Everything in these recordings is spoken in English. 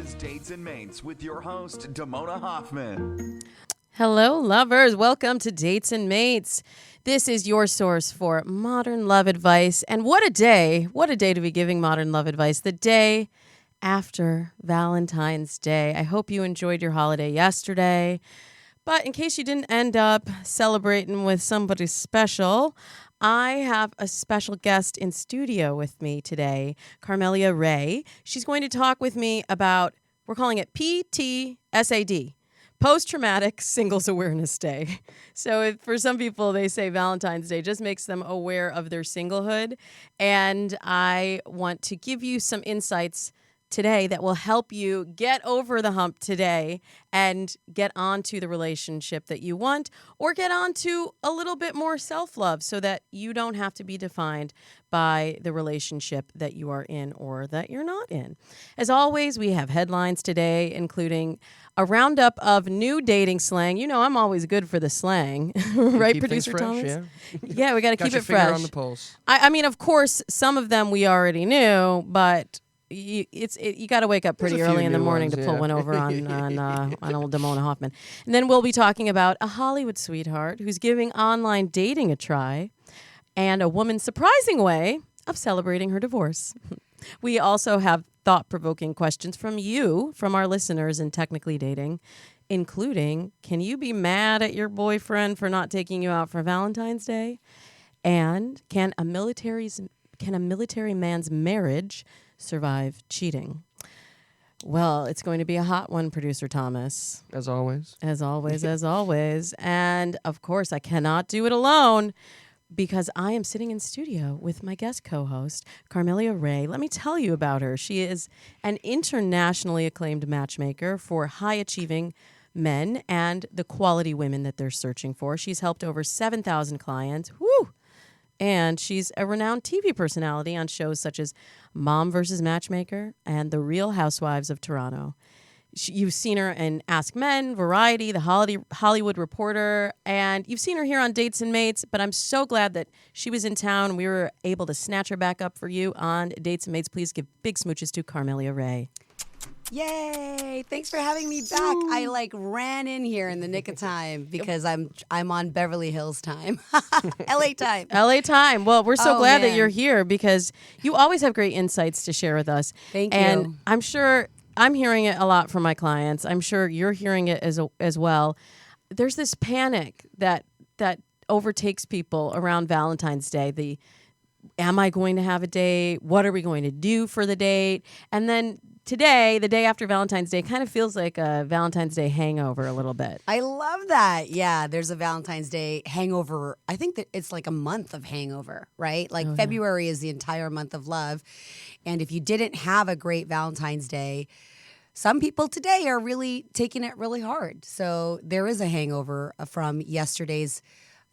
is Dates and Mates with your host, Damona Hoffman. Hello, lovers. Welcome to Dates and Mates. This is your source for modern love advice. And what a day to be giving modern love advice. The day after Valentine's Day. I hope you enjoyed your holiday yesterday. But in case you didn't end up celebrating with somebody special, I have a special guest in studio with me today, Carmelia Ray. She's going to talk with me about, we're calling it PTSAD, Post-Traumatic Singles Awareness Day. So for some people, they say Valentine's Day just makes them aware of their singlehood. And I want to give you some insights today that will help you get over the hump today and get onto the relationship that you want, or get onto a little bit more self-love so that you don't have to be defined by the relationship that you are in or that you're not in. As always, we have headlines today, including a roundup of new dating slang. You know, I'm always good for the slang, right, keep Producer fresh, Thomas? Yeah, Yeah, we got to keep it finger fresh. on the pulse. I mean, of course, some of them we already knew, but you got to wake up pretty early in the morning to pull one over on old Damona Hoffman. And then we'll be talking about a Hollywood sweetheart who's giving online dating a try, and a woman's surprising way of celebrating her divorce. We also have thought-provoking questions from you, from our listeners in Technically Dating, including, can you be mad at your boyfriend for not taking you out for Valentine's Day? And can a military man's marriage survive cheating? Well, it's going to be a hot one, Producer Thomas. As always. As always, as always. And, of course, I cannot do it alone because I am sitting in studio with my guest co-host, Carmelia Ray. Let me tell you about her. She is an internationally acclaimed matchmaker for high-achieving men and the quality women that they're searching for. She's helped over 7,000 clients. Woo! And she's a renowned TV personality on shows such as Mom vs. Matchmaker and The Real Housewives of Toronto. You've seen her in Ask Men, Variety, The Hollywood Reporter, and you've seen her here on Dates and Mates, but I'm so glad that she was in town and we were able to snatch her back up for you on Dates and Mates. Please give big smooches to Carmelia Ray. Yay! Thanks for having me back. I ran in here in the nick of time because I'm on Beverly Hills time. LA time. LA time. Well, we're so glad that man. you're here because you always have great insights to share with us. Thank you. And I'm sure I'm hearing it a lot from my clients. I'm sure you're hearing it as well. There's this panic that overtakes people around Valentine's Day. Am I going to have a date? What are we going to do for the date? And then today, the day after Valentine's Day, kind of feels like a Valentine's Day hangover a little bit. I love that. Yeah, there's a Valentine's Day hangover. I think that it's like a month of hangover, right? Like February is the entire month of love. And if you didn't have a great Valentine's Day, some people today are really taking it really hard. So there is a hangover from yesterday's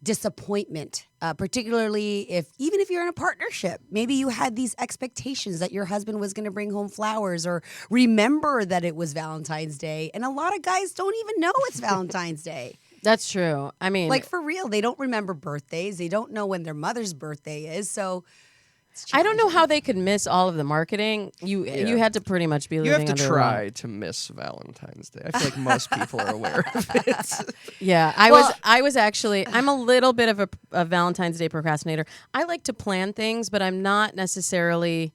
disappointment, particularly even if you're in a partnership. Maybe you had these expectations that your husband was going to bring home flowers or remember that it was Valentine's Day. And a lot of guys don't even know it's Valentine's Day. That's true. I mean, like for real, they don't remember birthdays. They don't know when their mother's birthday is. So I don't know how they could miss all of the marketing. You had to pretty much be living You have to under a try rock. to miss Valentine's Day. I feel like most people are aware of it. Yeah, I was actually, I'm a little bit of a Valentine's Day procrastinator. I like to plan things, but I'm not necessarily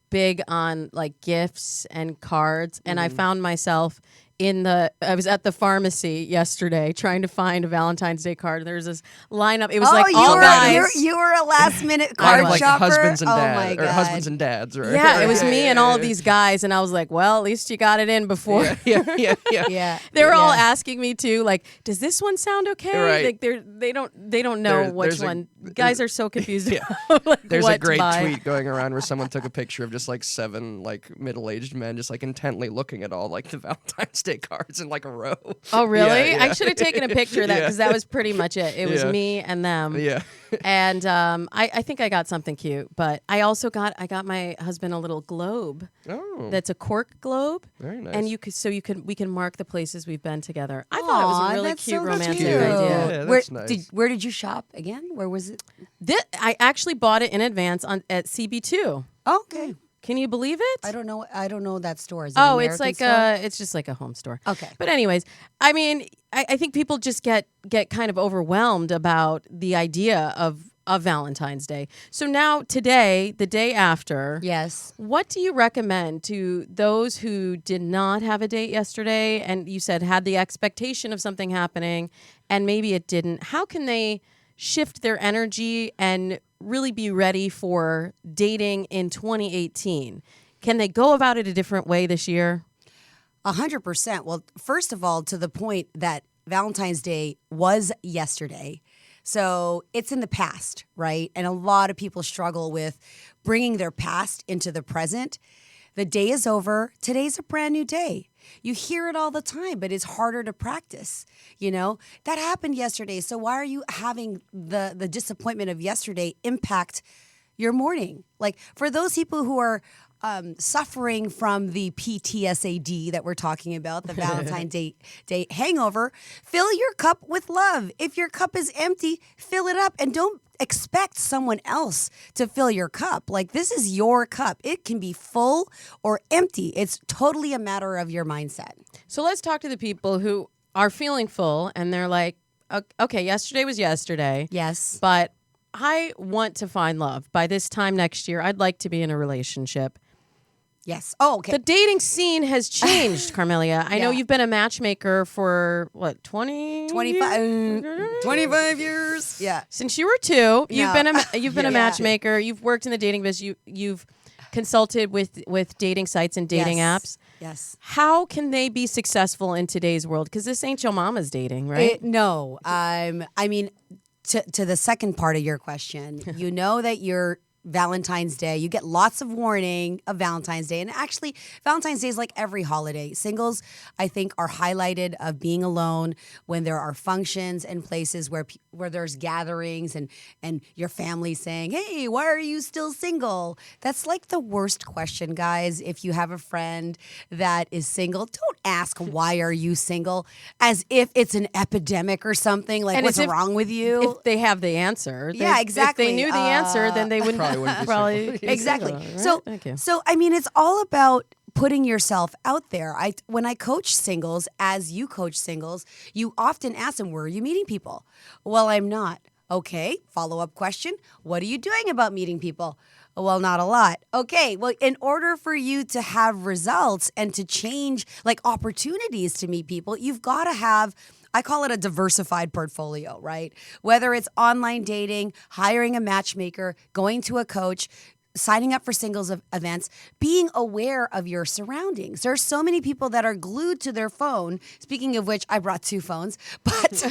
big on like gifts and cards. And I found myself I was at the pharmacy yesterday trying to find a Valentine's Day card. There's this lineup. It was guys. You were a last minute Kind card of like shopper. husbands and Oh dads, my or God. husbands and dads, right? Yeah, it was me and all of these guys, and I was like, well, at least you got it in before. Yeah. Yeah. They were all asking me too, like, does this one sound okay? Right. Like they don't know which one. Guys are so confused. Like, There's what a great to buy. tweet going around where someone took a picture of just like 7 like middle-aged men just like intently looking at all like the Valentine's Day cards in like a row. Oh, really? Yeah. I should have taken a picture of that because that was pretty much it. It was Yeah. me and them. Yeah. And I think I got something cute, but I also got my husband a little globe. Oh. That's a cork globe. Very nice. And we can mark the places we've been together. I thought it was a really that's cute so romantic cute. idea. Yeah, that's nice. Where did you shop again? Where was it? I actually bought it in advance at CB2. Okay. Can you believe it? I don't know that store. Is it Oh, an it's American like store? it's just like a home store. Okay. But anyways, I mean, I think people just get kind of overwhelmed about the idea of Valentine's Day. So now today, the day after, Yes. what do you recommend to those who did not have a date yesterday and you said had the expectation of something happening and maybe it didn't? How can they shift their energy and really be ready for dating in 2018? Can they go about it a different way this year? 100%. Well, first of all, to the point that Valentine's Day was yesterday. So it's in the past, right? And a lot of people struggle with bringing their past into the present. The day is over. Today's a brand new day. You hear it all the time, but it's harder to practice. You know, that happened yesterday. So why are you having the disappointment of yesterday impact your morning? Like for those people who are suffering from the PTSAD that we're talking about, the Valentine's Day Hangover, fill your cup with love. If your cup is empty, fill it up and don't expect someone else to fill your cup. Like this is your cup. It can be full or empty. It's totally a matter of your mindset. So let's talk to the people who are feeling full and they're like, okay, yesterday was yesterday. Yes. But I want to find love. By this time next year, I'd like to be in a relationship. Yes. Oh, okay. The dating scene has changed, Carmelia. I know Yeah. you've been a matchmaker for, what, 25 years. Yeah. Since you were 2, you've No. been a Yeah. matchmaker. You've worked in the dating business. You've consulted with dating sites and dating apps. Yes. How can they be successful in today's world? Because this ain't your mama's dating, right? No. I mean, to the second part of your question, you know that you're Valentine's Day. You get lots of warning of Valentine's Day. And actually, Valentine's Day is like every holiday. Singles, I think, are highlighted of being alone when there are functions and places where there's gatherings and your family saying, hey, why are you still single? That's like the worst question, guys. If you have a friend that is single, don't ask, why are you single? As if it's an epidemic or something. Like, And what's as if- wrong with you? If they have the answer. Yeah, exactly. If they knew the answer, then they wouldn't Probably wouldn't be Exactly. single, right? So, Thank you. so I mean, it's all about putting yourself out there. When I coach singles, as you coach singles, you often ask them, where are you meeting people? Well, I'm not. Okay, follow-up question. What are you doing about meeting people? Well, not a lot. Okay, well, in order for you to have results and to change, like opportunities to meet people, you've got to have, I call it a diversified portfolio, right? Whether it's online dating, hiring a matchmaker, going to a coach, signing up for singles events, being aware of your surroundings. There are so many people that are glued to their phone. Speaking of which, I brought 2 phones, but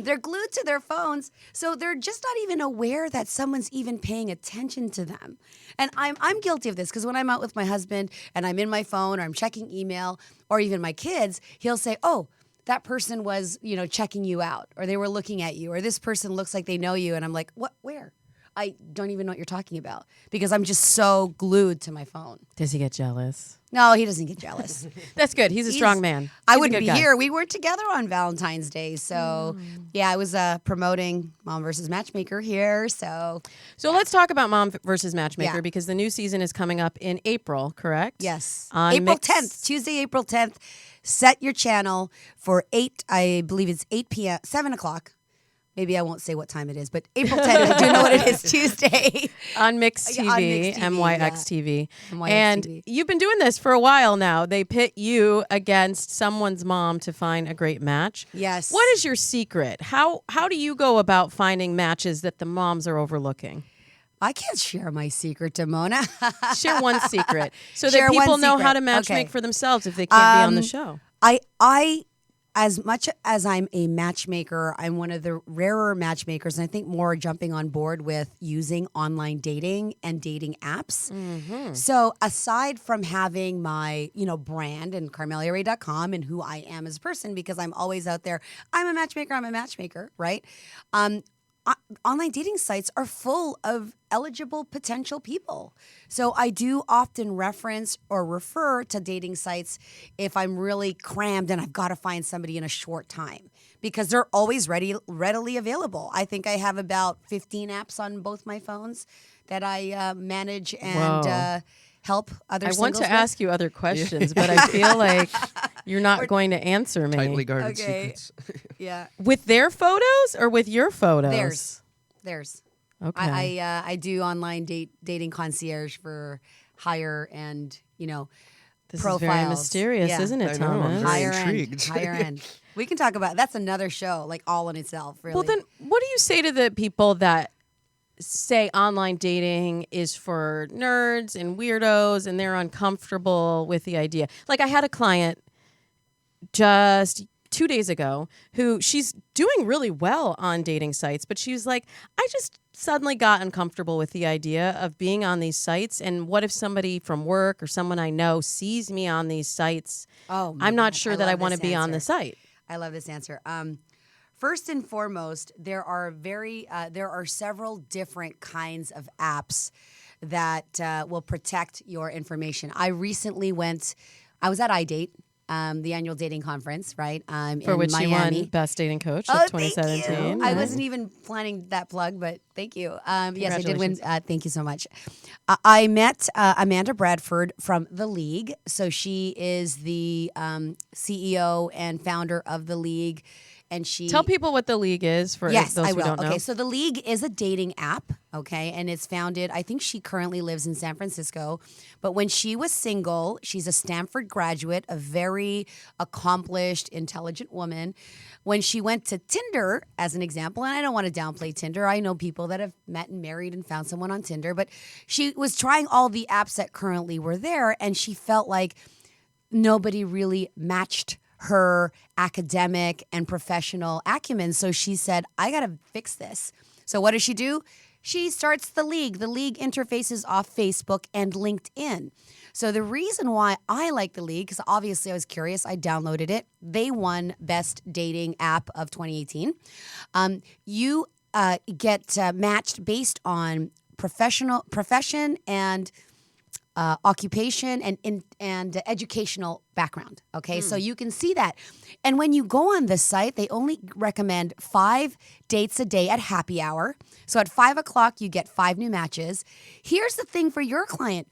they're glued to their phones, so they're just not even aware that someone's even paying attention to them. And I'm guilty of this because when I'm out with my husband and I'm in my phone or I'm checking email or even my kids, he'll say, oh, that person was, checking you out, or they were looking at you, or this person looks like they know you. And I'm like, what, where? I don't even know what you're talking about because I'm just so glued to my phone. Does he get jealous? No, he doesn't get jealous. That's good. He's a strong man. I He's a wouldn't good be guy. here. We weren't together on Valentine's Day. So, yeah, I was promoting Mom versus Matchmaker here. So Let's talk about Mom versus Matchmaker Yeah. because the new season is coming up in April, correct? yes, On April Mix- 10th, Tuesday, April 10th. Set your channel for 8, I believe it's 8 p.m., 7 o'clock. Maybe I won't say what time it is, but April 10th, I do know what it is, Tuesday. On Mix TV, On Mix TV, MYX TV. MYX And TV. you've been doing this for a while now. They pit you against someone's mom to find a great match. Yes. What is your secret? How do you go about finding matches that the moms are overlooking? I can't share my secret, Damona. Share one secret so Share that one people know how to secret. matchmake Okay. for themselves if they can't be on the show. I, as much as I'm a matchmaker, I'm one of the rarer matchmakers, and I think more are jumping on board with using online dating and dating apps. Mm-hmm. So aside from having my, brand and CarmeliaRay.com and who I am as a person, because I'm always out there, I'm a matchmaker, right? online dating sites are full of eligible potential people. So I do often reference or refer to dating sites if I'm really crammed and I've got to find somebody in a short time, because they're always readily available. I think I have about 15 apps on both my phones that I manage and help other I want singles to with. ask you other questions, but I feel like you're not going to answer me. Tightly guarded Okay. secrets. Yeah. With their photos or with your photos? Theirs. Okay. I do online dating concierge for higher end, This profiles. is very mysterious, Yeah. isn't it, I know, I'm Thomas? very Higher intrigued. end. Higher end. We can talk about that's another show, like all in itself. Really. Well, then, what do you say to the people that say online dating is for nerds and weirdos and they're uncomfortable with the idea? Like, I had a client just 2 days ago who she's doing really well on dating sites, but she was like, I just suddenly got uncomfortable with the idea of being on these sites. And what if somebody from work or someone I know sees me on these sites? Oh, my I'm not God. sure I that I love want to this be on the answer. site. I love this answer. First and foremost, there are several different kinds of apps that will protect your information. I recently I was at iDate, the annual dating conference, right? For in which Miami. you won Best Dating Coach Oh, of 2017. thank you. right? I wasn't even planning that plug, but thank you. Yes, I did win. Congratulations. Thank you so much. I met Amanda Bradford from The League. So she is the CEO and founder of The League. And she Tell people what the League is for Yes, those I who will. don't know. Okay, so The League is a dating app, okay, and it's founded, I think she currently lives in San Francisco, but when she was single, she's a Stanford graduate, a very accomplished, intelligent woman. When she went to Tinder, as an example, and I don't want to downplay Tinder, I know people that have met and married and found someone on Tinder, but she was trying all the apps that currently were there, and she felt like nobody really matched her academic and professional acumen. So she said, I got to fix this. So what does she do? She starts The League. The League interfaces off Facebook and LinkedIn. So the reason why I like The League, because obviously I was curious, I downloaded it. They won Best Dating App of 2018. You get matched based on profession and occupation and educational background. Okay, so you can see that. And when you go on the site, they only recommend 5 dates a day at happy hour. So at 5 o'clock, you get 5 new matches. Here's the thing for your client.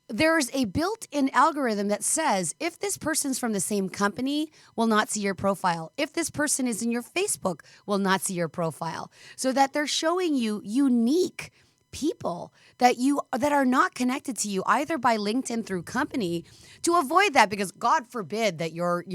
There's a built-in algorithm that says if this person's from the same company, will not see your profile. If this person is in your Facebook, will not see your profile. So that they're showing you unique people that are not connected to you either by LinkedIn through company, to avoid that, because God forbid that your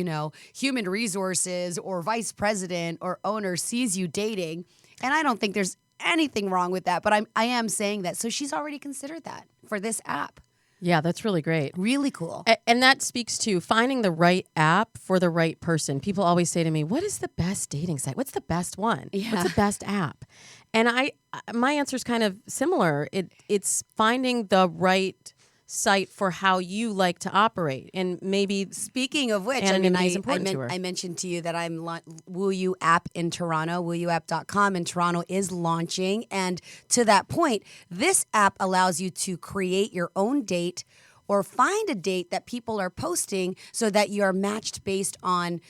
human resources or vice president or owner sees you dating. And I don't think there's anything wrong with that, but I am saying that. So she's already considered that for this app. Yeah, that's really great. Really cool. And that speaks to finding the right app for the right person. People always say to me, what is the best dating site? What's the best one? Yeah. What's the best app? And my answer is kind of similar. It's finding the right site for how you like to operate. And maybe Speaking of which, anonymity is important to her. I mentioned to you that I'm Woo You app in Toronto, wouyouapp.com in Toronto is launching. And to that point, this app allows you to create your own date or find a date that people are posting so that you're matched based on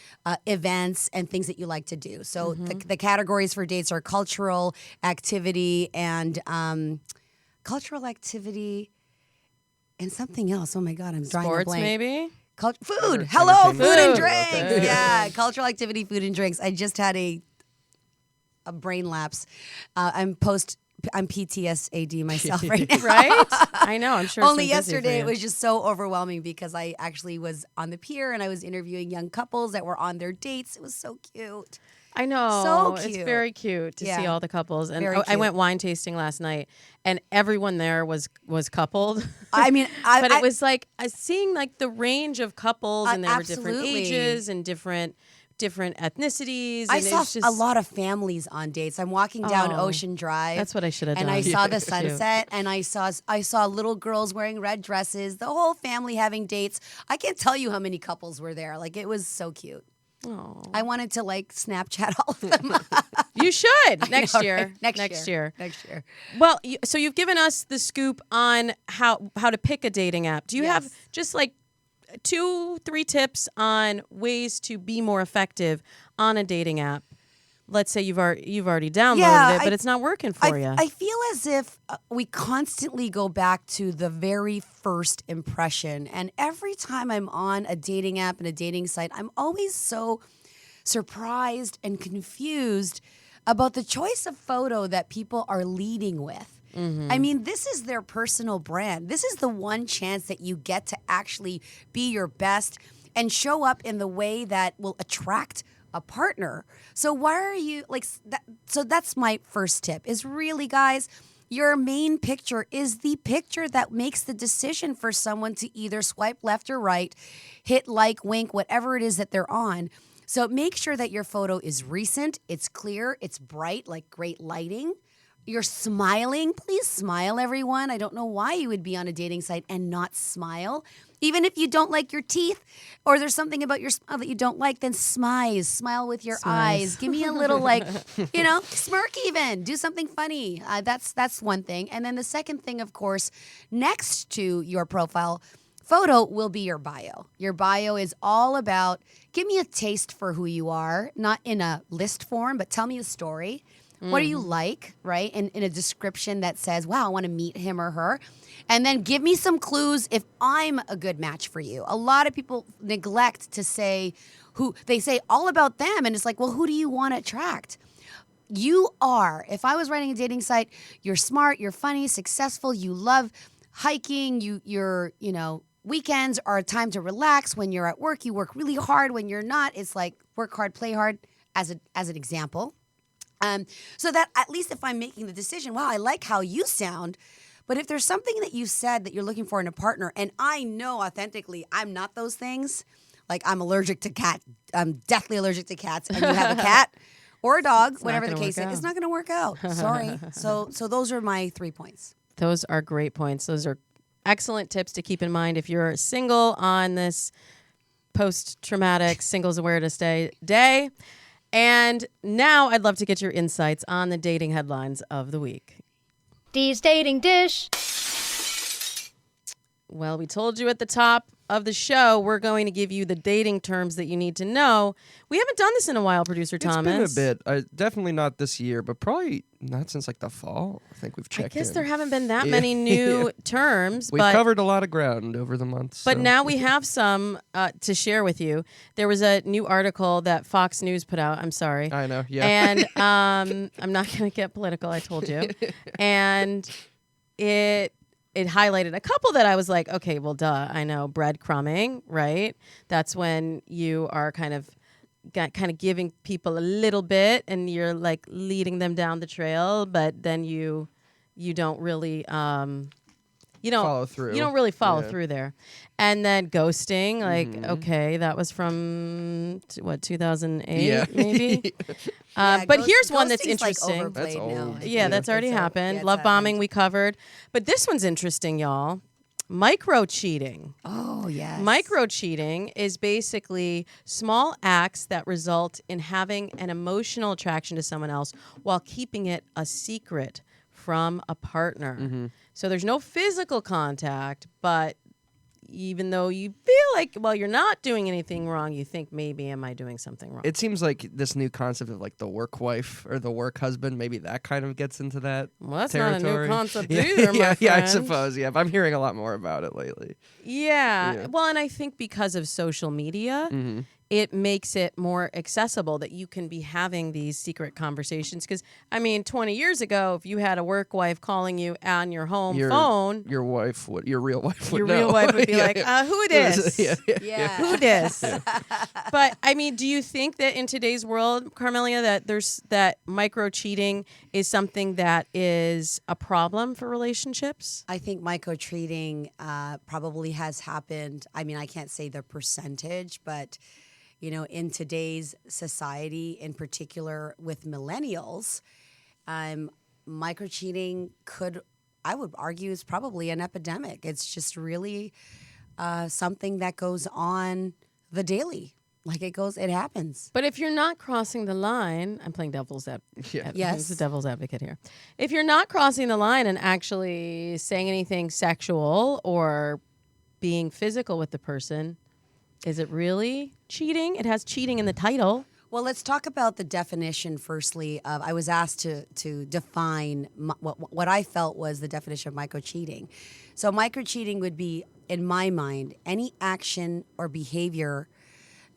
events and things that you like to do. So the categories for dates are cultural activity and and something else. Oh my God, I'm drawing a sports blank. maybe? Food. Hello, food and Entertainment. drinks. Okay. Yeah, cultural activity, food and drinks. I just had a brain lapse. I'm PTSAD myself right now. Right? I know. I'm sure it's Only been busy for yesterday you. it was just so overwhelming because I actually was on the pier and I was interviewing young couples that were on their dates. It was so cute. I know. So It's cute. very cute to see Yeah. all the couples. And Very I cute. went wine tasting last night, and everyone there was coupled. I mean, But it was like seeing like the range of couples, and there were different absolutely. ages and different ethnicities. I and saw it's just, a lot of families on dates. I'm walking down Oh, Ocean Drive. that's what I should have And done. I saw the Too. sunset, and I saw little girls wearing red dresses. The whole family having dates. I can't tell you how many couples were there. Like, it was so cute. Oh. I wanted to like Snapchat all of them. You should next know, year. right? Next year. Next year. Well, so you've given us the scoop on how to pick a dating app. Do you have just like 2-3 tips on ways to be more effective on a dating app? Let's say you've already downloaded it, but it's not working for you. I feel as if we constantly go back to the very first impression. And every time I'm on a dating app and a dating site, I'm always so surprised and confused about the choice of photo that people are leading with. I mean, this is their personal brand. This is the one chance that you get to actually be your best and show up in the way that will attract a partner. So why are you like that? So that's my first tip is really, guys, your main picture is the picture that makes the decision for someone to either swipe left or right, hit like, wink, whatever it is that they're on. So make sure that your photo is recent, it's clear, it's bright, like great lighting. You're smiling. Please smile, everyone. I don't know why you would be on a dating site and not smile. Even if you don't like your teeth or there's something about your smile that you don't like, then smile with your eyes. Give me a little smirk even. Do something funny. That's one thing. And then the second thing, of course, next to your profile photo will be your bio. Your bio is all about, give me a taste for who you are, not in a list form, but tell me a story. What do you like, right? And in a description that says, wow, I want to meet him or her. And then give me some clues if I'm a good match for you. A lot of people neglect to say who, they say all about them. And it's like, well, who do you want to attract? You are. If I was running a dating site, you're smart, you're funny, successful, you love hiking, you're weekends are a time to relax. When you're at work, you work really hard. When you're not, it's like work hard, play hard as an example. So that at least if I'm making the decision, wow, I like how you sound. But if there's something that you said that you're looking for in a partner, and I know authentically I'm not those things, like I'm allergic to cats. I'm deathly allergic to cats. And you have a cat or a dog, whatever the case is, it's not going to work out. Sorry. So those are my 3 points. Those are great points. Those are excellent tips to keep in mind if you're single on this post-traumatic singles awareness day. And now I'd love to get your insights on the dating headlines of the week. Dee's Dating Dish. Well, we told you at the top of the show, we're going to give you the dating terms that you need to know. We haven't done this in a while, Producer Thomas. It's been a bit. Definitely not this year, but probably not since like the fall. I think we've checked I guess in. there haven't been that many new terms. We've covered a lot of ground over the months. But now we have some to share with you. There was a new article that Fox News put out. I'm sorry. I know, yeah. And I'm not going to get political, I told you. And it highlighted a couple that I was like, okay, well, duh, I know. Breadcrumbing, right? That's when you are kind of giving people a little bit and you're like leading them down the trail, but then you don't really follow through. You don't really follow through there. And then ghosting, like, okay, that was from 2008 maybe. But here's one that's interesting. Like that's old. now. Yeah, that's already happened. Love bombing we covered. But this one's interesting, y'all. Microcheating. Oh, yes. Microcheating is basically small acts that result in having an emotional attraction to someone else while keeping it a secret from a partner. So there's no physical contact, but even though you feel like, well, you're not doing anything wrong, you think maybe, am I doing something wrong? It seems like this new concept of like the work wife or the work husband, maybe that kind of gets into that Well, that's territory. not a new concept yeah, either, my yeah, I friend. suppose. Yeah, but I'm hearing a lot more about it lately. Yeah. Well, and I think because of social media, it makes it more accessible that you can be having these secret conversations. Because, 20 years ago, if you had a work wife calling you on your home phone, your real wife would your know. real wife would be Yeah, like, yeah. who dis? Yeah. Who dis? But, do you think that in today's world, Carmelia, that micro-cheating is something that is a problem for relationships? I think micro-cheating probably has happened. I can't say the percentage, but in today's society, in particular with millennials, micro-cheating I would argue, is probably an epidemic. It's just really something that goes on the daily. it happens. But if you're not crossing the line, I'm playing devil's advocate. Yes. The devil's advocate here. If you're not crossing the line and actually saying anything sexual or being physical with the person, is it really cheating? It has cheating in the title. Well, let's talk about the definition firstly. I was asked to define what I felt was the definition of microcheating. So microcheating would be, in my mind, any action or behavior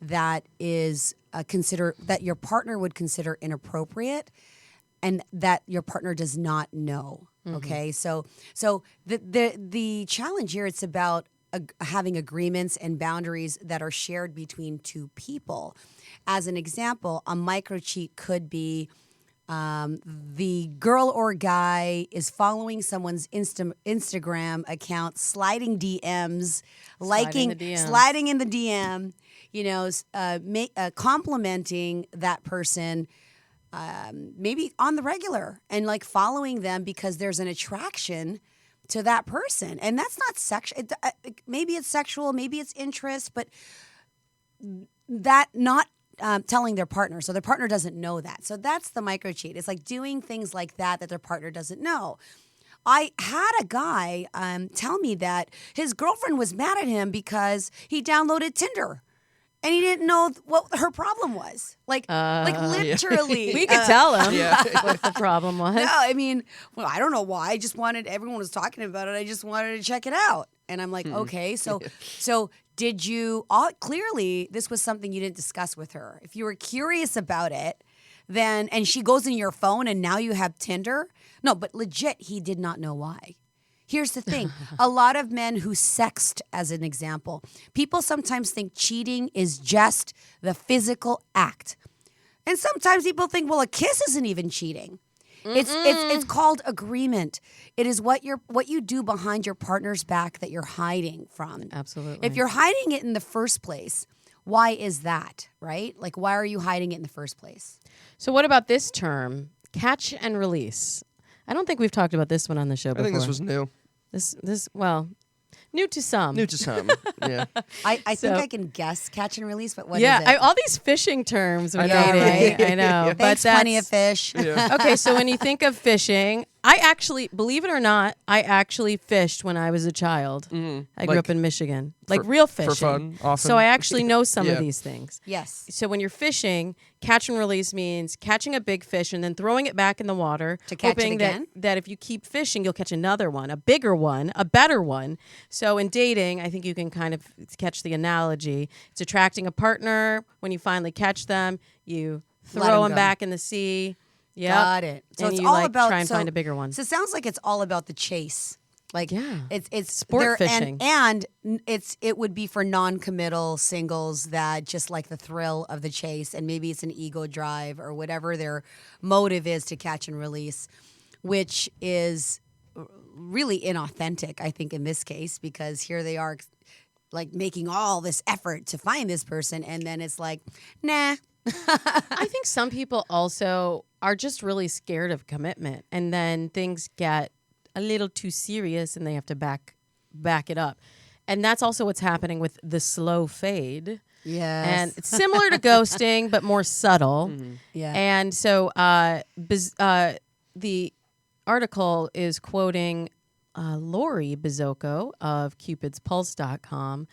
that is that your partner would consider inappropriate, and that your partner does not know. Okay, so the challenge here, it's about having agreements and boundaries that are shared between two people. As an example, a microcheat could be the girl or guy is following someone's Instagram account, sliding DMs, sliding in the DM, complimenting that person, maybe on the regular, and like following them because there's an attraction to that person. And that's not sexual. Maybe it's sexual, maybe it's interest, but that not telling their partner. So their partner doesn't know that. So that's the microcheat. It's like doing things like that their partner doesn't know. I had a guy tell me that his girlfriend was mad at him because he downloaded Tinder. And he didn't know what her problem was. Like literally. We could tell him what the problem was. No, I mean, well, I don't know why. Everyone was talking about it. I just wanted to check it out. And I'm like, okay, so did you, clearly this was something you didn't discuss with her. If you were curious about it, then, and she goes in your phone and now you have Tinder. No, but legit, he did not know why. Here's the thing. A lot of men who sext, as an example, people sometimes think cheating is just the physical act. And sometimes people think, well, a kiss isn't even cheating. It's called agreement. It is what you do behind your partner's back that you're hiding from. Absolutely. If you're hiding it in the first place, why is that, right? Like, why are you hiding it in the first place? So what about this term, catch and release? I don't think we've talked about this one on the show before. I think this was new. Well, new to some. New to some, yeah. I think I can guess catch and release, but what is it? All these fishing terms we're know, dating. right? I know. Yeah. Thanks, plenty of fish. Yeah. Okay, so when you think of fishing, I actually, believe it or not, I actually fished when I was a child. I grew up in Michigan. Like real fishing. For fun, often. So I actually know some of Yeah. these things. Yes. So when you're fishing, catch and release means catching a big fish and then throwing it back in the water. To catch it hoping again? that if you keep fishing, you'll catch another one, a bigger one, a better one. So in dating, I think you can kind of catch the analogy. It's attracting a partner. When you finally catch them, you Let throw 'em them go. back in the sea. Yeah. Got it. So And it's you all about try and find a bigger one. So it sounds like it's all about the chase. Like Yeah. it's Sport fishing. and it would be for non-committal singles that just like the thrill of the chase, and maybe it's an ego drive or whatever their motive is to catch and release, which is really inauthentic, I think, in this case, because here they are like making all this effort to find this person, and then it's like, nah. I think some people also are just really scared of commitment, and then things get a little too serious and they have to back it up. And that's also what's happening with the slow fade. Yes. And it's similar to ghosting, but more subtle. Yeah. And so the article is quoting Lori Bizzocco of CupidsPulse.com.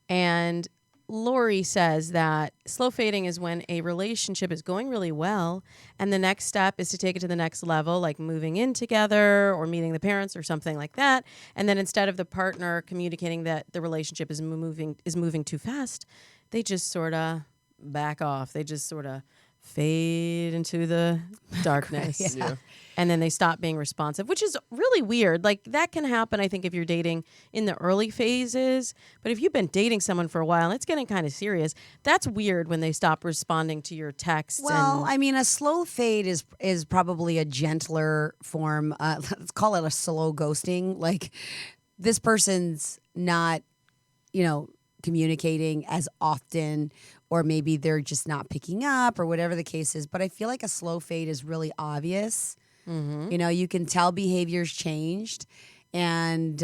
And Lori says that slow fading is when a relationship is going really well and the next step is to take it to the next level, like moving in together or meeting the parents or something like that. And then instead of the partner communicating that the relationship is moving too fast, they just sort of back off. They just sort of fade into the darkness. Yeah. And then they stop being responsive, which is really weird. Like, that can happen, I think, if you're dating in the early phases. But if you've been dating someone for a while and it's getting kind of serious, that's weird when they stop responding to your texts. Well, I mean, a slow fade is probably a gentler form. Let's call it a slow ghosting. Like, this person's not, communicating as often, or maybe they're just not picking up, or whatever the case is. But I feel like a slow fade is really obvious. You can tell behavior's changed, and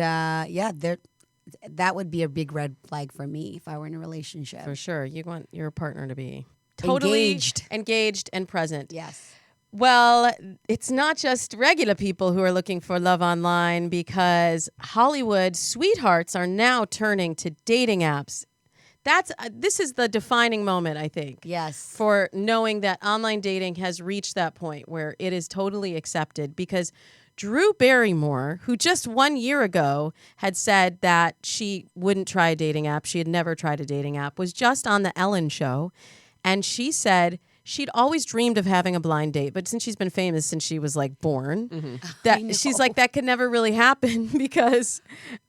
that would be a big red flag for me if I were in a relationship. For sure. You want your partner to be totally engaged and present. Yes. Well, it's not just regular people who are looking for love online, because Hollywood sweethearts are now turning to dating apps. This is the defining moment, I think. Yes. For knowing that online dating has reached that point where it is totally accepted, because Drew Barrymore, who just 1 year ago had said that she wouldn't try a dating app, she had never tried a dating app, was just on the Ellen show, and she said she'd always dreamed of having a blind date, but since she's been famous since she was like born, that she's like, that could never really happen because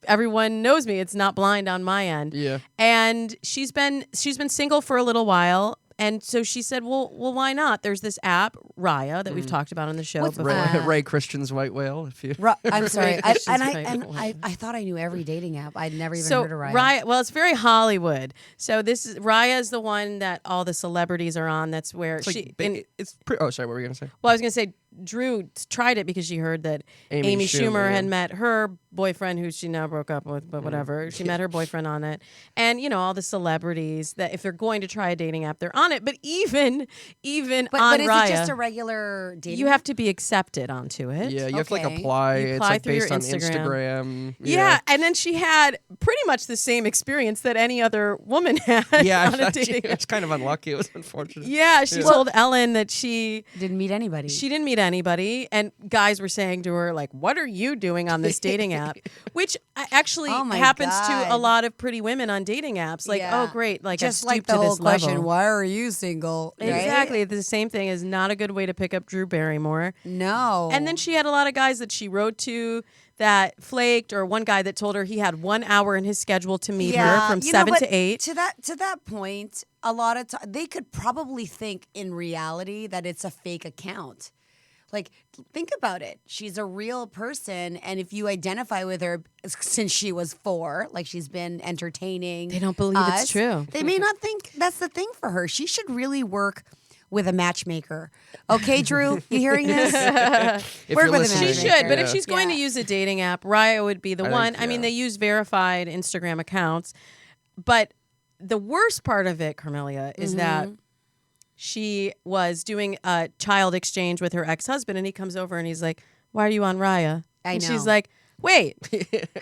everyone knows me. It's not blind on my end. Yeah. And she's been single for a little while. And so she said, well, why not? There's this app, Raya, that we've talked about on the show before. Ray Christian's White Whale. If you I'm sorry. I Right. thought I knew every dating app. I'd never even So heard of Raya. Well, it's very Hollywood. So Raya is the one that all the celebrities are on. That's where it's like, oh, sorry, what were you gonna say? Well, I was going to say Drew tried it because she heard that Amy Schumer had met her boyfriend, who she now broke up with, but whatever. She met her boyfriend on it. And, all the celebrities that if they're going to try a dating app, they're on it. But even on but is Raya, it just a regular dating you have to be accepted onto it. Yeah, you have to like Okay. apply. You It's apply like through your based on Instagram. Instagram. Yeah, and then she had pretty much the same experience that any other woman had Yeah, on a dating app. it's kind of unlucky. It was unfortunate. Yeah, she told Ellen that she didn't meet anybody. didn't meet anybody, and guys were saying to her, like, what are you doing on this dating app? Which actually Oh my happens to God. a lot of pretty women on dating apps. Like, Yeah. oh, great. Like, just I've like stooped the to whole this question, level. why are you single? Right? Exactly. The same thing is not a good way to pick up Drew Barrymore. No. And then she had a lot of guys that she wrote to that flaked, or one guy that told her he had 1 hour in his schedule to meet her from 7 to 8. To that point, a lot of they could probably think in reality that it's a fake account. Like, think about it. She's a real person, and if you identify with her since she was 4, like she's been entertaining, They don't believe it's us, true. They may not think that's the thing for her. She should really work with a matchmaker. Okay, Drew, you hearing this? If Work you're with a listening. She matchmaker. should, but if Yeah. she's going to use a dating app, Raya would be the one. I mean, yeah. they use verified Instagram accounts, but the worst part of it, Carmelia, is that she was doing a child exchange with her ex-husband, and he comes over and he's like, "Why are you on Raya?" I And she's know. like, "Wait,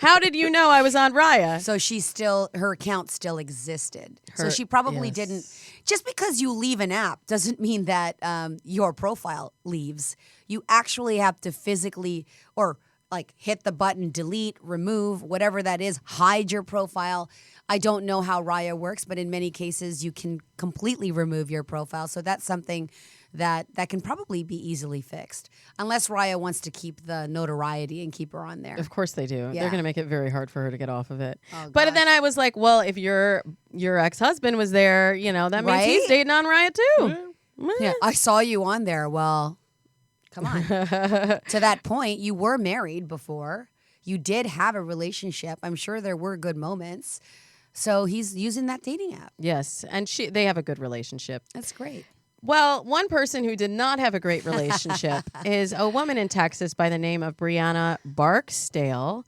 how did you know I was on Raya?" So her account still existed. So Her- she probably yes. didn't. Just because you leave an app doesn't mean that your profile leaves. You actually have to physically or like hit the button, delete, remove, whatever that is, hide your profile. I don't know how Raya works, but in many cases you can completely remove your profile. So that's something that can probably be easily fixed. Unless Raya wants to keep the notoriety and keep her on there. Of course they do. Yeah. They're going to make it very hard for her to get off of it. Oh, but gosh. then I was like, well, if your ex-husband was there, that means he's Right? dating on Raya too. Yeah, I saw you on there. Well, come on. To that point, you were married before. You did have a relationship. I'm sure there were good moments. So he's using that dating app. Yes, and they have a good relationship. That's great. Well, one person who did not have a great relationship is a woman in Texas by the name of Brianna Barksdale.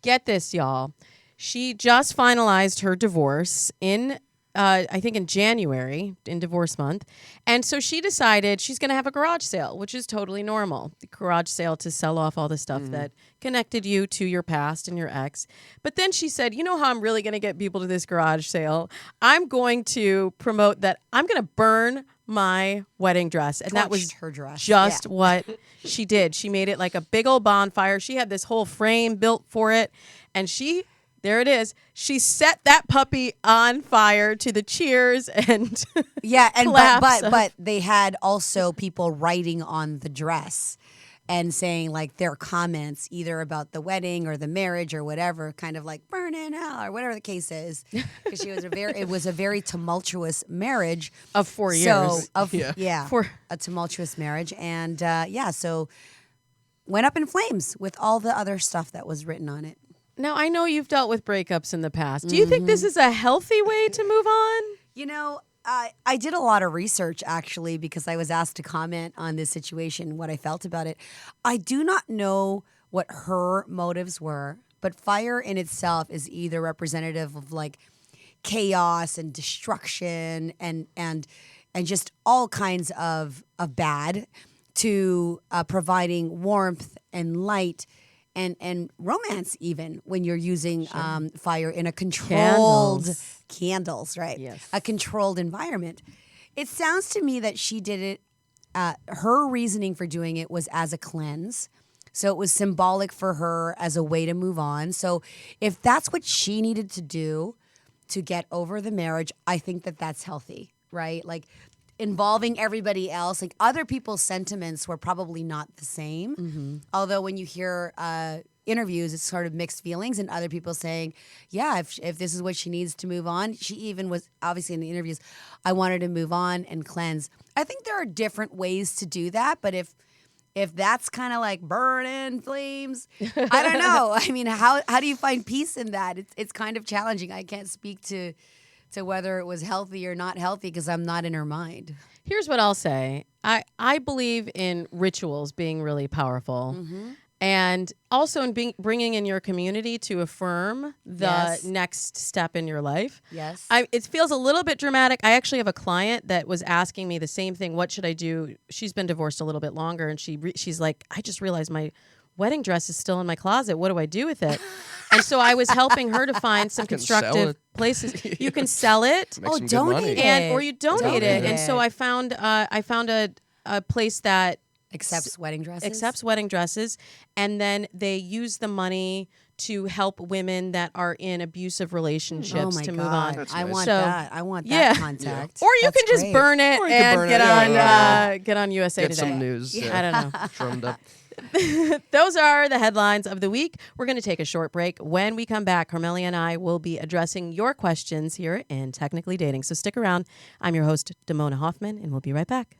Get this, y'all. She just finalized her divorce I think in January, in divorce month. And so she decided she's going to have a garage sale, which is totally normal. The garage sale to sell off all the stuff that connected you to your past and your ex. But then she said, you know how I'm really going to get people to this garage sale? I'm going to promote that I'm going to burn my wedding dress. And that was Torched her dress. just Yeah. what she did. She made it like a big old bonfire. She had this whole frame built for it. And there it is. She set that puppy on fire to the cheers and Yeah, and claps but they had also people writing on the dress and saying like their comments either about the wedding or the marriage or whatever, kind of like burn in hell or whatever the case is, because it was a very tumultuous marriage of 4 years. So Yeah. For- a tumultuous marriage, and so went up in flames with all the other stuff that was written on it. Now, I know you've dealt with breakups in the past. Do you think this is a healthy way to move on? You know, I did a lot of research actually because I was asked to comment on this situation, what I felt about it. I do not know what her motives were but fire in itself is either representative of like chaos and destruction and just all kinds of bad, to providing warmth and light and romance, even when you're using fire in a controlled candles, right? Yes. A controlled environment. It sounds to me that she did it. Her reasoning for doing it was as a cleanse. So it was symbolic for her as a way to move on. So if that's what she needed to do to get over the marriage, I think that that's healthy, right? Like involving everybody else, like other people's sentiments were probably not the same. Mm-hmm. Although when you hear interviews, it's sort of mixed feelings, and other people saying, yeah, if this is what she needs to move on. She even was obviously in the interviews, I wanted to move on and cleanse. I think there are different ways to do that, but if that's kind of like burning flames, I don't know. I mean, how do you find peace in that? It's kind of challenging. I can't speak to whether it was healthy or not healthy because I'm not in her mind. Here's what I'll say. I believe in rituals being really powerful. And also in bringing in your community to affirm the next step in your life. Yes. It feels a little bit dramatic. I actually have a client that was asking me the same thing. What should I do? She's been divorced a little bit longer, and she's like, I just realized my wedding dress is still in my closet. What do I do with it? And so I was helping her to find some constructive places. You can sell it. Make some good donate money. it. Or you donate it. And so I found a place that Accepts wedding dresses? accepts wedding dresses, and then they use the money to help women that are in abusive relationships Oh my to God. move on. That's I nice. want So, that. I want that yeah. contact. Or you That's can just great. burn it Or you can and burn get it, on yeah. get on USA Get Today. some news. I don't know. Drummed up. Those are the headlines of the week. We're going to take a short break. When we come back, Carmelia and I will be addressing your questions here in Technically Dating. So stick around. I'm your host, Damona Hoffman, and we'll be right back.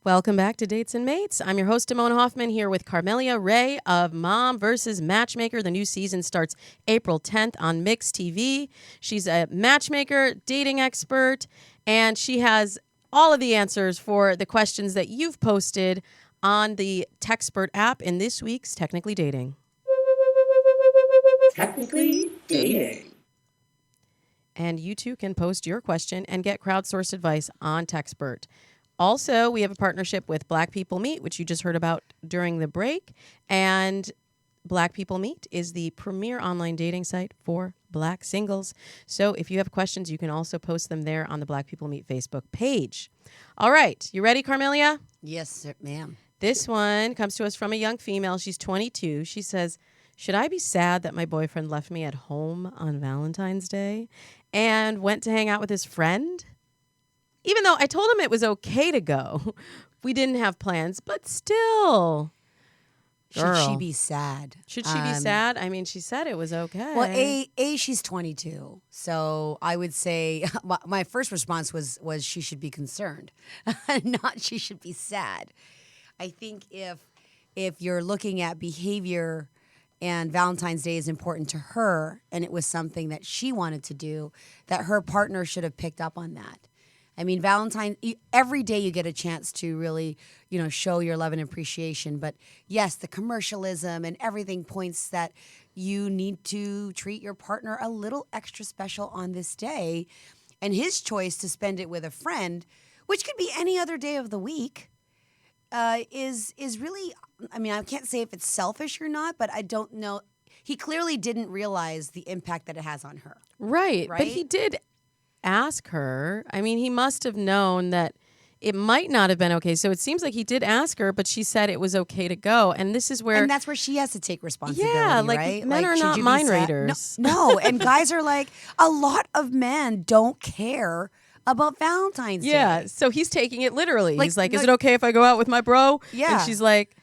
Welcome back to Dates and Mates. I'm your host, Damona Hoffman, here with Carmelia Ray of Mom versus Matchmaker. The new season starts April 10th on Mix TV. She's a matchmaker, dating expert, and she has all of the answers for the questions that you've posted on the Techspert app in this week's Technically Dating. Technically Dating. And you too can post your question and get crowdsourced advice on Techspert. Also, we have a partnership with Black People Meet, which you just heard about during the break. And Black People Meet is the premier online dating site for Black singles. So if you have questions, you can also post them there on the Black People Meet Facebook page. All right. You ready, Carmelia? Yes, sir, ma'am. This one comes to us from a young female. She's 22. She says, should I be sad that my boyfriend left me at home on Valentine's Day and went to hang out with his friend? Even though I told him it was okay to go, we didn't have plans, but still. Should she Girl. be sad? Should she be sad? I mean, she said it was okay. Well, she's 22, so I would say my first response was she should be concerned, not she should be sad. I think if you're looking at behavior and Valentine's Day is important to her and it was something that she wanted to do, that her partner should have picked up on that. I mean, every day you get a chance to really, show your love and appreciation. But yes, the commercialism and everything points that you need to treat your partner a little extra special on this day. And his choice to spend it with a friend, which could be any other day of the week, is really. I mean, I can't say if it's selfish or not, but I don't know. He clearly didn't realize the impact that it has on her. Right. But Right? he did ask her. I mean, he must have known that it might not have been okay. So it seems like he did ask her, but she said it was okay to go. And this is where. And that's where she has to take responsibility, Yeah, like, right? men are should not you be mind sad? readers. No, and guys are like, a lot of men don't care about Valentine's Day. Yeah. So he's taking it literally. Like, He's like, no- is it okay if I go out with my bro? Yeah. And she's like,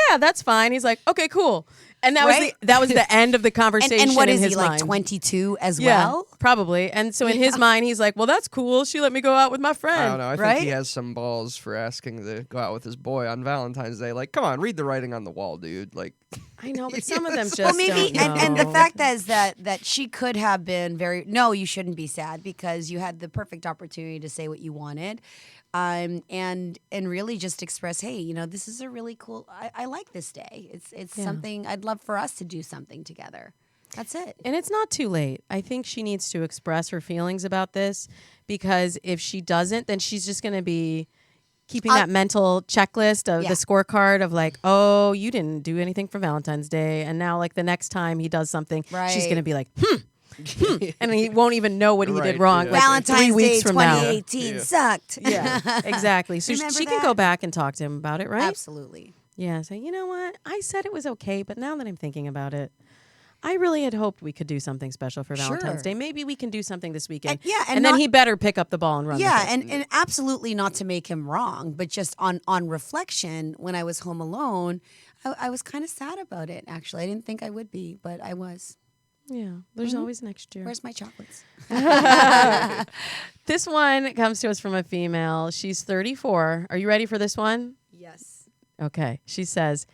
yeah, that's fine. He's like, okay, cool. And that Right? was the end of the conversation. And what in is his he, like mind. 22 as Yeah, well? probably. And so in his mind, he's like, well, that's cool. She let me go out with my friend. I don't know. I Right? think he has some balls for asking to go out with his boy on Valentine's Day. Like, come on, read the writing on the wall, dude. Like, I know, but some of them just Well, maybe, don't and the know. fact is that she could have been very. No, you shouldn't be sad because you had the perfect opportunity to say what you wanted, and really just express, hey, this is a really cool. I like this day. It's something I'd love for us to do something together. That's it. And it's not too late. I think she needs to express her feelings about this because if she doesn't, then she's just going to be keeping that mental checklist of Yeah. the scorecard of like, oh, you didn't do anything for Valentine's Day. And now, like, the next time he does something, she's Right. going to be like, and he won't even know what he did Right, wrong. yeah. Like, Valentine's 3 Day weeks from now. 2018 sucked. Yeah, exactly. So Remember she can that? go back and talk to him about it, right? Absolutely. Yeah. So, you know what? I said it was okay, but now that I'm thinking about it, I really had hoped we could do something special for Valentine's Sure. Day. Maybe we can do something this weekend. And and then not- he better pick up the ball and run. Yeah, with it. and absolutely not to make him wrong, but just on reflection, when I was home alone, I was kind of sad about it. Actually, I didn't think I would be, but I was. Yeah, there's always next year. Where's my chocolates? This one comes to us from a female. She's 34. Are you ready for this one? Yes. Okay. She says,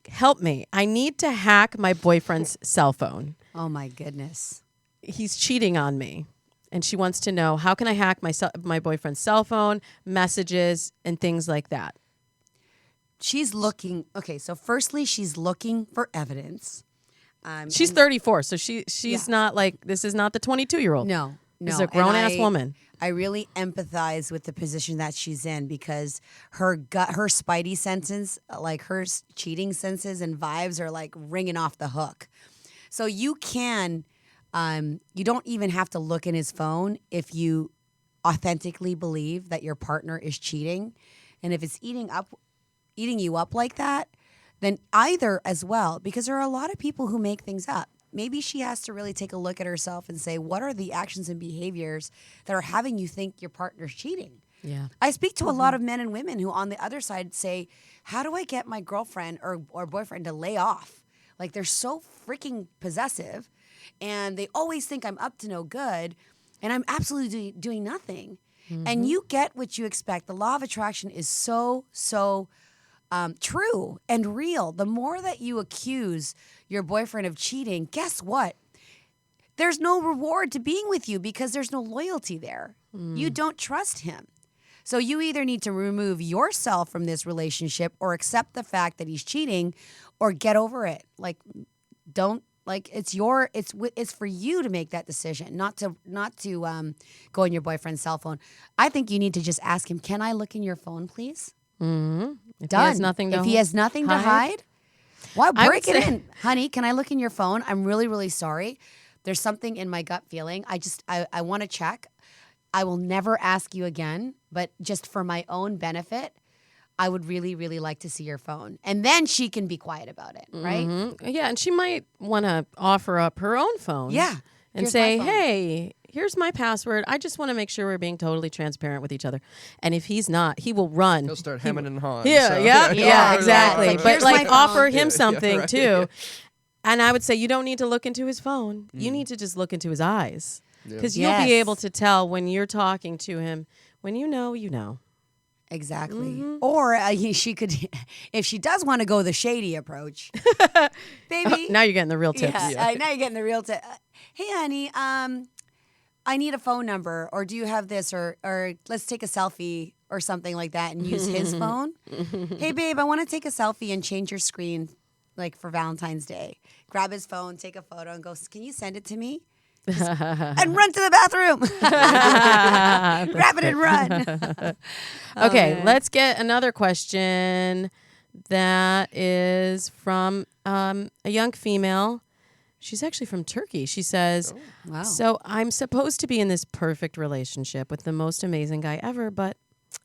help me. I need to hack my boyfriend's cell phone. Oh my goodness. He's cheating on me. And she wants to know, how can I hack my boyfriend's cell phone, messages, and things like that? She's looking. Okay, so firstly, she's looking for evidence. She's 34, so she's not like, this is not the 22-year-old. No. This is a grown-ass woman. I really empathize with the position that she's in because her spidey senses, like her cheating senses and vibes, are like ringing off the hook. So you can, you don't even have to look in his phone if you authentically believe that your partner is cheating, and if it's eating you up like that, then either as well, because there are a lot of people who make things up. Maybe she has to really take a look at herself and say, what are the actions and behaviors that are having you think your partner's cheating? Yeah. I speak to a lot of men and women who on the other side say, how do I get my girlfriend or boyfriend to lay off? Like, they're so freaking possessive and they always think I'm up to no good and I'm absolutely doing nothing. And you get what you expect. The law of attraction is so true and real. The more that you accuse your boyfriend of cheating, guess what? There's no reward to being with you because there's no loyalty there. You don't trust him. So you either need to remove yourself from this relationship or accept the fact that he's cheating or get over it. Like, don't, like, it's for you to make that decision, not to go on your boyfriend's cell phone. I think you need to just ask him, can I look in your phone, please? If Done. he has nothing to if he has nothing to hide, well, I would break it say- in. Honey, can I look in your phone? I'm really, really sorry. There's something in my gut feeling. I want to check. I will never ask you again, but just for my own benefit, I would really, really like to see your phone. And then she can be quiet about it, right? Yeah, and she might want to offer up her own phone. Yeah. And Here's say, my phone. hey, here's my password. I just want to make sure we're being totally transparent with each other. And if he's not, he will run. he'll start hemming and hawing. Yeah, so- yeah, exactly. Like, But here's like my offer phone. him Yeah, something right, too. yeah. And I would say you don't need to look into his phone. You need to just look into his eyes. Because you'll be Yes. able to tell when you're talking to him. When you know, you know. Exactly. Or she could, if she does want to go the shady approach, baby. Now you're getting the real tips. Yeah, now you're getting the real tip. Hey, honey, I need a phone number, or do you have this, or let's take a selfie or something like that and use his phone. Hey, babe, I want to take a selfie and change your screen, like for Valentine's Day. Grab his phone, take a photo, and go, can you send it to me? and run to the bathroom. Grab it and run. Okay, let's get another question that is from a young female. She's actually from Turkey. She says, Wow. So I'm supposed to be in this perfect relationship with the most amazing guy ever, but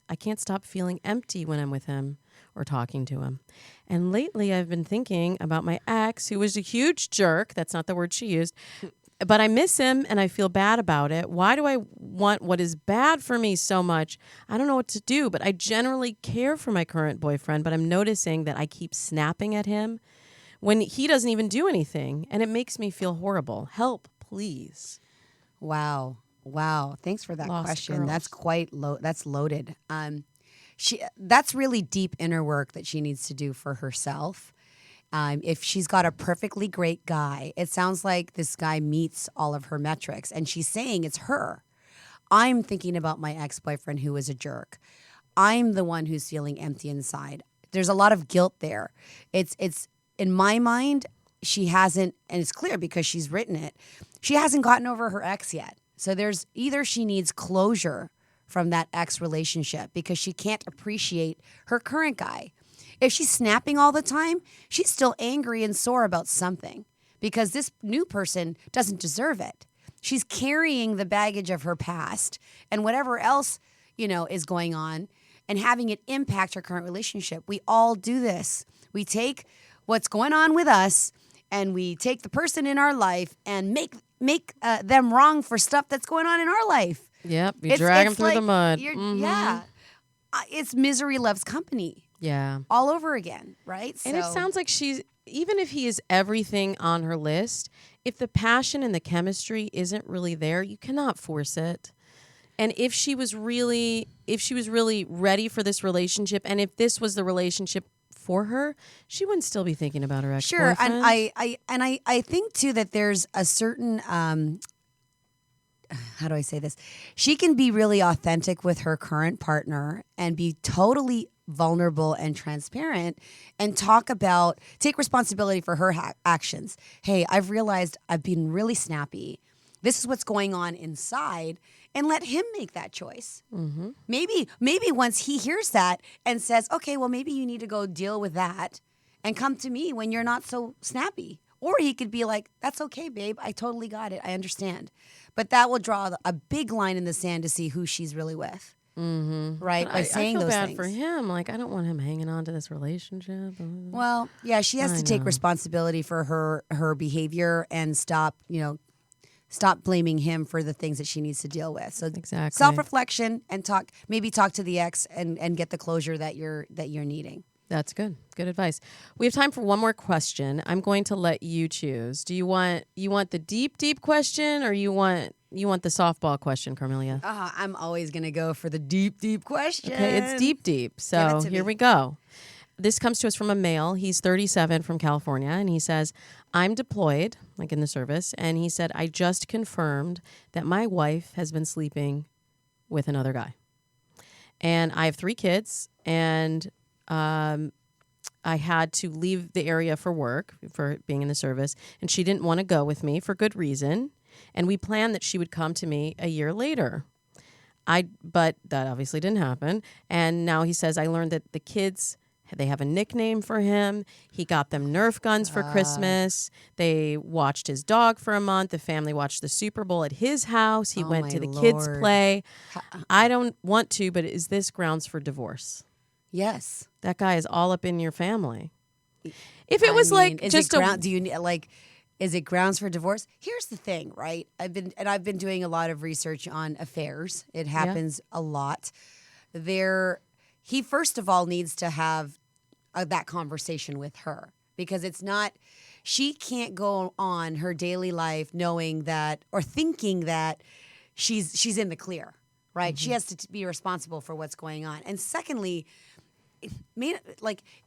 I can't stop feeling empty when I'm with him or talking to him. And lately I've been thinking about my ex, who was a huge jerk. That's not the word she used. But I miss him and I feel bad about it. Why do I want what is bad for me so much? I don't know what to do, but I generally care for my current boyfriend, but I'm noticing that I keep snapping at him when he doesn't even do anything, and it makes me feel horrible. Help, please. Wow. Thanks for that Lost question. girls. That's quite that's loaded. That's really deep inner work that she needs to do for herself. If she's got a perfectly great guy, it sounds like this guy meets all of her metrics, and she's saying it's her. I'm thinking about my ex-boyfriend who was a jerk. I'm the one who's feeling empty inside. There's a lot of guilt there. It's in my mind, she hasn't, and it's clear because she's written it, she hasn't gotten over her ex yet. So there's either she needs closure from that ex relationship because she can't appreciate her current guy. If she's snapping all the time, she's still angry and sore about something because this new person doesn't deserve it. She's carrying the baggage of her past and whatever else, is going on and having it impact her current relationship. We all do this. We take what's going on with us and we take the person in our life and make them wrong for stuff that's going on in our life. Yep, you drag them through the mud. Yeah. It's misery loves company. Yeah. All over again, right? And it sounds like even if he is everything on her list, if the passion and the chemistry isn't really there, you cannot force it. And if she was really ready for this relationship, and if this was the relationship for her, she wouldn't still be thinking about her ex-boyfriend. Sure, and I think too that there's a certain how do I say this? She can be really authentic with her current partner and be totally vulnerable and transparent and take responsibility for her actions. Hey, I've realized I've been really snappy. This is what's going on inside, and let him make that choice. Mm-hmm. Maybe once he hears that and says, okay, well, maybe you need to go deal with that and come to me when you're not so snappy. Or he could be like, that's okay, babe. I totally got it. I understand. But that will draw a big line in the sand to see who she's really with. Mm-hmm. Right? By saying those things. I feel bad for him. Like, I don't want him hanging on to this relationship. Well, yeah, she has to take responsibility for her behavior and stop blaming him for the things that she needs to deal with. So exactly. Self-reflection and talk to the ex and get the closure that you're needing. That's good. Good advice. We have time for one more question. I'm going to let you choose. Do you want the deep question, or you want the softball question, Carmelia? I'm always going to go for the deep question. Okay, it's deep. So here we go. This comes to us from a male. He's 37 from California, and he says, I'm deployed, like in the service, and he said, I just confirmed that my wife has been sleeping with another guy. And I have 3 kids, and I had to leave the area for work, for being in the service, and she didn't want to go with me for good reason. And we planned that she would come to me a year later. But that obviously didn't happen. And now he says, I learned that the kids, they have a nickname for him. He got them Nerf guns for Christmas. They watched his dog for a month. The family watched the Super Bowl at his house. He went to the kids' play. I don't want to, but is this grounds for divorce? Yes. That guy is all up in your family. If it was is it grounds for divorce? Here's the thing, right? I've been doing a lot of research on affairs. It happens a lot. He first of all needs to have that conversation with her, because she can't go on her daily life knowing that or thinking that she's in the clear, right? Mm-hmm. She has to be responsible for what's going on. And secondly,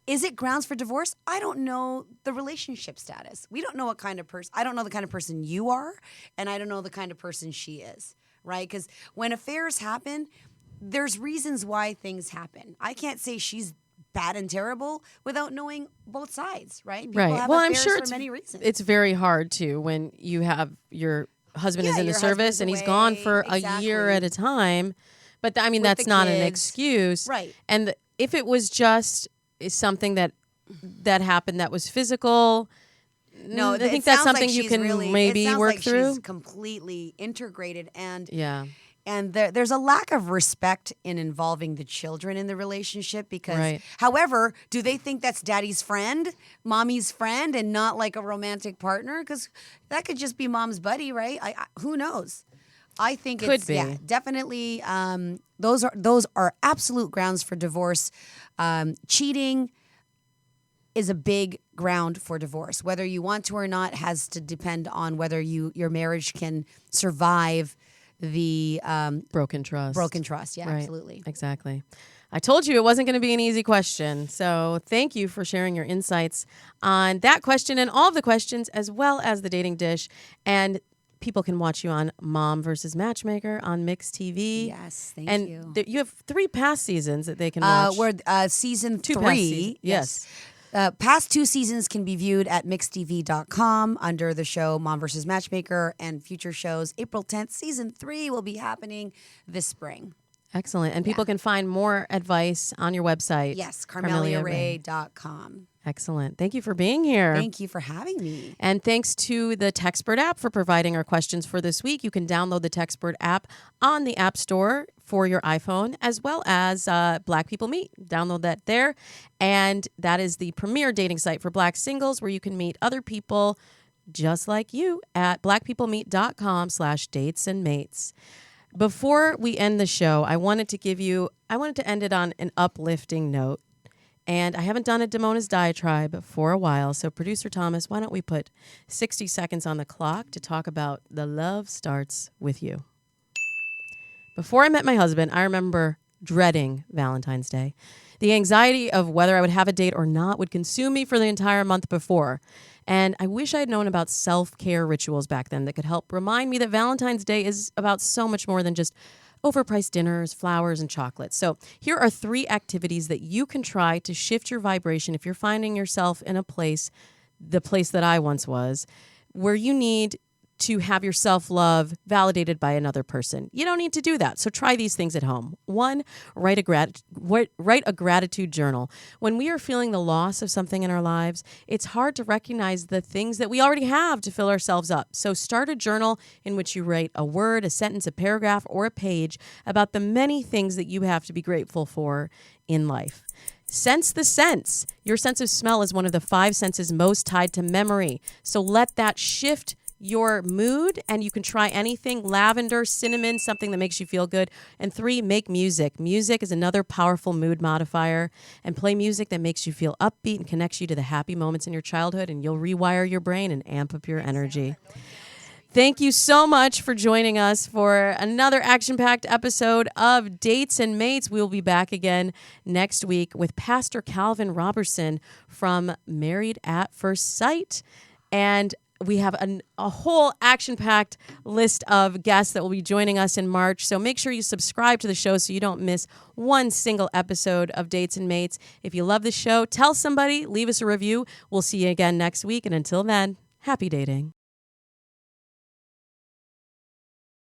is it grounds for divorce? I don't know the relationship status. We don't know what kind of person. I don't know the kind of person you are, and I don't know the kind of person she is, right? Because when affairs happen, there's reasons why things happen. I can't say she's bad and terrible without knowing both sides, right? People have affairs for many reasons. It's very hard too when you have your husband Yeah, is in the your service husband's and he's away. gone for a year Exactly. at a time. But I mean, With that's the not an kids. excuse. Right. And if it was just something that happened that was physical, No, I it think that's sounds like something you she's can really, maybe it sounds work like through. She's completely integrated, and Yeah. there's a lack of respect in involving the children in the relationship because, Right. however, do they think that's daddy's friend, mommy's friend, and not like a romantic partner? Because that could just be mom's buddy, right? Who knows? I think Could it's be. definitely those are absolute grounds for divorce. Cheating is a big ground for divorce. Whether you want to or not has to depend on whether your marriage can survive the Broken trust. broken trust. Yeah, Right. absolutely. Exactly. I told you it wasn't going to be an easy question. So thank you for sharing your insights on that question and all of the questions, as well as the dating dish. And people can watch you on Mom versus Matchmaker on Mix TV. Yes, thank and you. you have 3 past seasons that they can watch. We're season 2 3. past seasons. Yes. Past 2 seasons can be viewed at mixtv.com under the show Mom vs. Matchmaker, and future shows. April 10th, season 3 will be happening this spring. Excellent. And people can find more advice on your website. Yes, Carmelia Ray. CarmeliaRay.com. Excellent. Thank you for being here. Thank you for having me. And thanks to the TechSpert app for providing our questions for this week. You can download the TechSpert app on the App Store for your iPhone, as well as Black People Meet. Download that there. And that is the premier dating site for Black singles, where you can meet other people just like you at blackpeoplemeet.com/datesandmates. Before we end the show, I wanted to end it on an uplifting note. And I haven't done a Damona's Diatribe for a while. So, Producer Thomas, why don't we put 60 seconds on the clock to talk about The Love Starts With You. Before I met my husband, I remember dreading Valentine's Day. The anxiety of whether I would have a date or not would consume me for the entire month before. And I wish I had known about self-care rituals back then that could help remind me that Valentine's Day is about so much more than just overpriced dinners, flowers, and chocolates. So here are 3 activities that you can try to shift your vibration if you're finding yourself in a place, the place that I once was, where you need to have your self-love validated by another person. You don't need to do that. So try these things at home. 1, write a gratitude journal. When we are feeling the loss of something in our lives, it's hard to recognize the things that we already have to fill ourselves up. So start a journal in which you write a word, a sentence, a paragraph, or a page about the many things that you have to be grateful for in life. Sense the sense. Your sense of smell is one of the 5 senses most tied to memory. So let that shift your mood, and you can try anything: lavender, cinnamon, something that makes you feel good. And 3, make music. Music is another powerful mood modifier, and play music that makes you feel upbeat and connects you to the happy moments in your childhood, and you'll rewire your brain and amp up your energy. Thank you so much for joining us for another action-packed episode of Dates and Mates. We'll be back again next week with Pastor Calvin Robertson from Married at First Sight. And we have a whole action-packed list of guests that will be joining us in March. So make sure you subscribe to the show so you don't miss one single episode of Dates and Mates. If you love the show, tell somebody, leave us a review. We'll see you again next week. And until then, happy dating.